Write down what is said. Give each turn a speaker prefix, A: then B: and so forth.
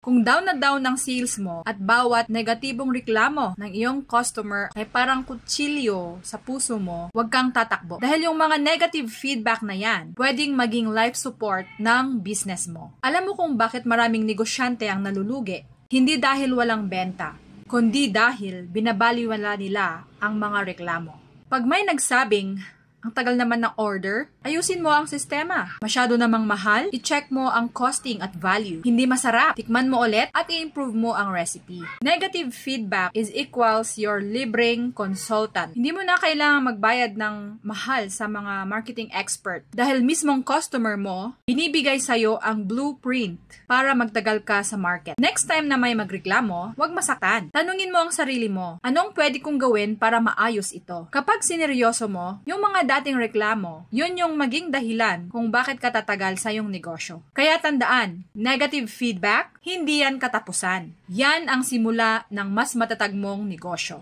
A: Kung down na down ang sales mo at bawat negatibong reklamo ng iyong customer ay parang kutsilyo sa puso mo, huwag kang tatakbo. Dahil yung mga negative feedback na yan, pwedeng maging life support ng business mo. Alam mo kung bakit maraming negosyante ang nalulugi? Hindi dahil walang benta, kundi dahil binabaliwala nila ang mga reklamo. Pag may nagsabing, ang tagal naman ng order, ayusin mo ang sistema. Masyado namang mahal, i-check mo ang costing at value. Hindi masarap, tikman mo ulit at i-improve mo ang recipe. Negative feedback is equals your libreng consultant. Hindi mo na kailangang magbayad ng mahal sa mga marketing expert dahil mismong customer mo, binibigay sa'yo ang blueprint para magtagal ka sa market. Next time na may magreklamo, huwag masaktan. Tanungin mo ang sarili mo, anong pwede kong gawin para maayos ito? Kapag sineryoso mo, yung mga dating reklamo, yun yung maging dahilan kung bakit ka tatagal sa iyong negosyo. Kaya tandaan, negative feedback, hindi yan katapusan. Yan ang simula ng mas matatag mong negosyo.